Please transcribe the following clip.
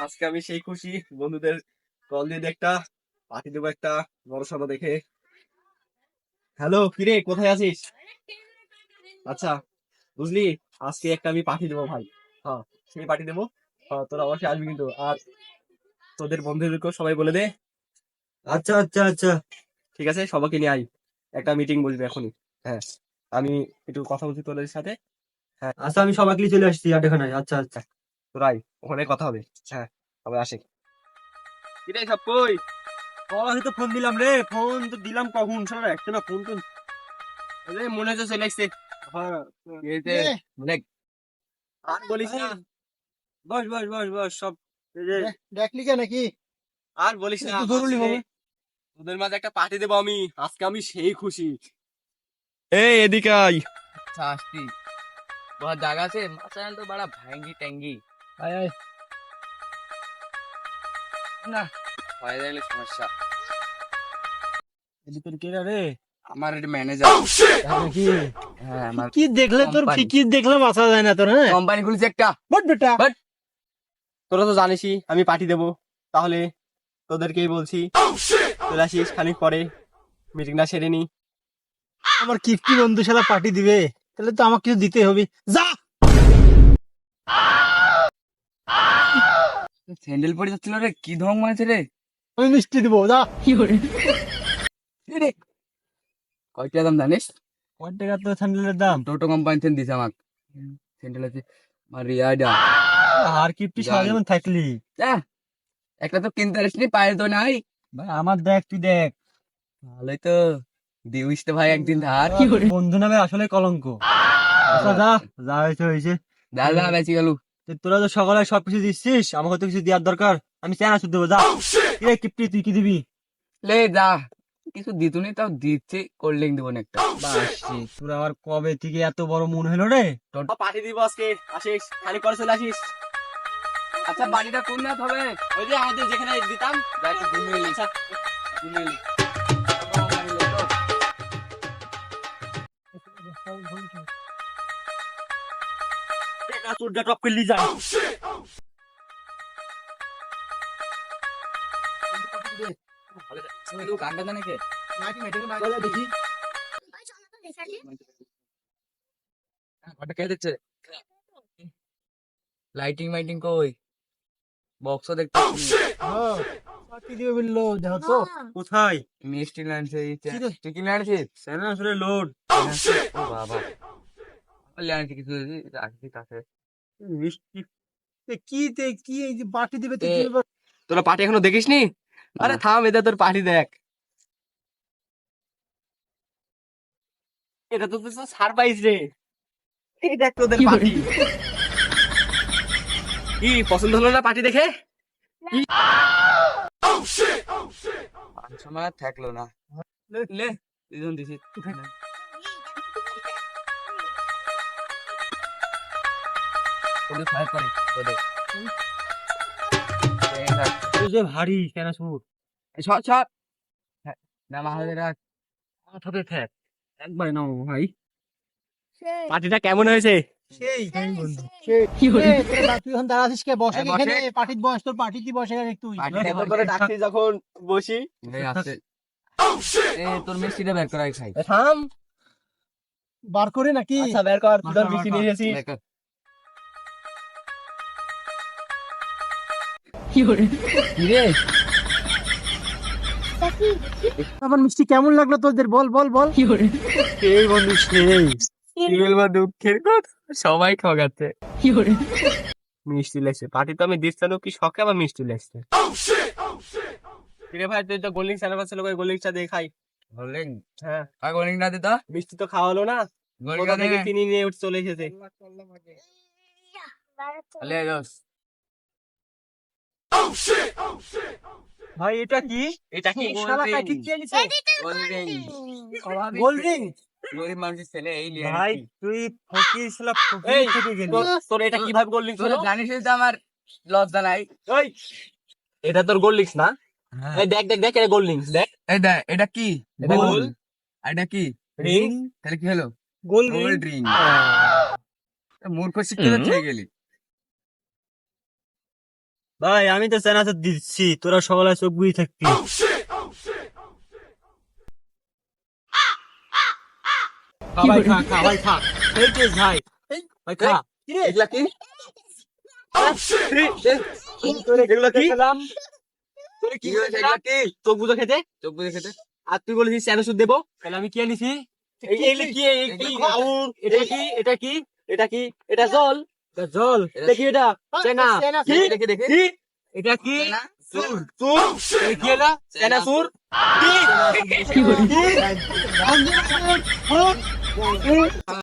আজকে আমি সেই খুশি, বন্ধুদের কল দিয়ে একটা পার্টি দেবো, একটা বড় সড়ো দেখে। হ্যালো, কিরে কোথায় আছিস? আচ্ছা, বুঝলি, আজকে একটা আমি পার্টি দেবো ভাই। হ্যাঁ, সেই পার্টি দেবো। হ্যাঁ, তোরা অবশ্যই আসবি কিন্তু। আর তোদের বন্ধুদেরকেও সবাই বলে দে। আচ্ছা আচ্ছা আচ্ছা ঠিক আছে, সবাইকে নিয়ে আই। একটা মিটিং বসবে এখনই। হ্যাঁ, আমি একটু কথা বলছি তোদের সাথে। হ্যাঁ, আচ্ছা, আমি সবাইকে নিয়ে চলে আসছি আটেখানায়। আচ্ছা আচ্ছা। তোরাই ওখানে কথা হবে। হ্যাঁ, সবাই আসে। কিরে সব কই? আমি তো ফোন দিলাম রে, ফোন তো দিলাম কখন, সারা একটা না ফোন তো। আরে মনে হচ্ছে চলে আসছে। হ্যাঁ, এতে মানে আর বলিস না, বস বস বস বস সব। এই যে দেখলি কে নাকি? আর বলিস না, একটু জরুরি আজকে হবে। তোদের মাঝে একটা পার্টি দেবো আমি। আজকে আমি সেই খুশি। এই এদিকে আয়। अच्छा आस्ती बहुत जगह से मसाला तो बड़ा भाएंगी टेंगी আয় আয়। না হয়ে গেলে সমস্যা এদিকে কে রে? আমার এটা ম্যানেজার তাই নাকি? হ্যাঁ আমার কি দেখলে তোর কোম্পানি। ফিকির দেখলে বাঁচা যায় না তোর, হ্যাঁ? কোম্পানি খুলেছে একটা বট বেটা। তোরা তো জানিসই আমি পার্টি দেবো, তাহলে তোদেরকেই বলছি চলে আসিস খানিক পরে, মিটিংটা সেরে নি। আমার কিফটি বন্ধু শালা পার্টি দিবে, তাহলে তো আমাকে কিছু দিতে হবে। যা। স্যান্ডেল পরে যাচ্ছিল রে কি ঢং মারছে রে আমি মিষ্টি দিব, যা। রে কয় টাকা দাম জানিস কয় টাকা তোর স্যান্ডেলের দাম? টোটো কোম্পানি থেকে দিছে আমাকে স্যান্ডেল আছে আমার রিয়াডা আর কিফটি সারা যেমন থাকলি। একটা তো কিনতে আসনি পায়ের তো নাই ভাই আমার দেখ, তুই দেখ। ভালোই তো দিউস তো ভাই একদিন ধার বন্ধু নামে আসলে কলঙ্ক। আচ্ছা যা, যা হয়েছে হয়েছে। দাদা বেঁচে গেল তো তোরা তো সকালে সবকিছু দিচ্ছিস, আমাকে তো কিছু দেওয়ার দরকার। আমি চানা শুধু দেবো, যা। কিরে কিপ্টি, তুই কি দিবি? লে যা কিছু দিত নি তাও দিচ্ছে কোল্ড ড্রিঙ্ক দেবো না একটা বাসি, তোর আবার কবে থেকে এত বড় মন হলো রে? পার্টি দিব আজকে, আসিস খানিক পরে চলে আসিস। আচ্ছা বাড়িটা কোন রাত হবে ওই যে আমাদের যেখানে দিতাম। যাইতে ঘুমিয়ে এলি আচ্ছা, ঘুমিয়ে নি। টাকা চোরটা টপ করলি যায়। গানটা জানে কে চলে দেখি। ঘরটা কে দিচ্ছে লাইটিং মাইটিং কই বক্সও দেখতে হ্যাঁ, পার্টি দিবে বললো, দেখো তো। কোথায়? মিষ্টি লানছে কি রে? তুই কি লানছিস সেনা আসলে লোড ও বাবা লানছি কিছু রাখছি কাছে মিষ্টি। কি কি এই যে পার্টি দিবে, তুই এ- কি ব্যাপার? তোরা পার্টি এখনো দেখিসনি? আরে থাম, এদের তোর পার্টি দেখ। এটা তো সারপ্রাইজ রে। এই দেখ তোদের পার্টি। কি পছন্দ হলো না পার্টি দেখে? সময় থাকলো না লে দুজন দিছি ওদের ফায়ার করে ওদের তুই যে ভারী কেন সুর। সব সব না মাহাদের রাখ মাথাতে থাক, একবার নাও ভাই। পার্টিটা কেমন হয়েছে? সেই বন্ধু, সেই। তুই এখন দাঁড়াছিস কে? বসে হ্যাঁ, এখানে, বসে। পার্টির বস, তোর পার্টিতে বসে গেছে তুই। এত করে ডাকছি যখন বসি। এই আছে এ তোর মিষ্টিটা বের করাই খাই থাম। বার করে নাকি? আচ্ছা বের কর, বার তোর কর, মিষ্টি বার নিয়ে কর। এসেছি। বের কর। কি রে আমার মিষ্টি কেমন লাগলো তোদের? বল বল বল। সেই বন্ধু সেই। কি বলবো, দুঃখের কথা, সবাই ঠগাচ্ছে। মিষ্টি লাগছে পার্টি তো আমি দিচ্ছি না, কি শখে আবার মিষ্টি লাগছে। কিরে ভাই, তুই তো গোল্ডিং চানা পাচ্ছিল, গোল্ডিং চা দিয়ে খাই। গোলিং হ্যাঁ, আর গোলিং না দিতা মিষ্টি তো খাওয়া হলো না, গোলিং কোথা না থেকে দে কিনে নিয়ে উঠে চলে এসেছে। লে দোস ভাই এটা কি? এটা কি? শালা কাই ঠিক খেয়ে নিছে। গোলিং গোল্ড ড্রিঙ্ক? গরিব মানুষের ছেলে এই লিয়ে ভাই তুই ফকির, শালা এই, ফকির থেকে গেলি। তোর এটা কিভাবে গোল্ডিং তোর ছিল? জানিস তো আমার লজ্জা নাই ওই, এটা তোর গোল্ডিংস না? এই দেখ দেখ দেখ, এটা গোল্ডিংস দেখ। এই দেখ এটা কি এটা গোল গোল আর এটা কি রিং। তাহলে কি হলো গোল্ড গোল্ড ড্রিঙ্ক। রিং মূর্খ শিক্ষিত হয়ে গেলি ভাই আমি তো চানাচুর দিচ্ছি, তোরা সকালে চোখ বুঝে থাকবি। খা ভাই, খা খা ভাই, খা। এই টেস্ট ভাই, ভাই খা। এগুলা কি এগুলো কি? কি হয়েছে এগুলা কি চোখ বুঝো খেতে? চোখ বুঝে খেতে। আর তুই বলেছিস চানাচুর দেবো? তাহলে আমি কি আনিছি? এগুলো কি? এই আউর, এটা কি? এটা কি? এটা কি? এটা জল? এটা জল। এটা কি? এটা চেনা? কি? দেখে দেখে কি? এটা কি? চুর? এই কি এটা? চানাচুর? কি? কি?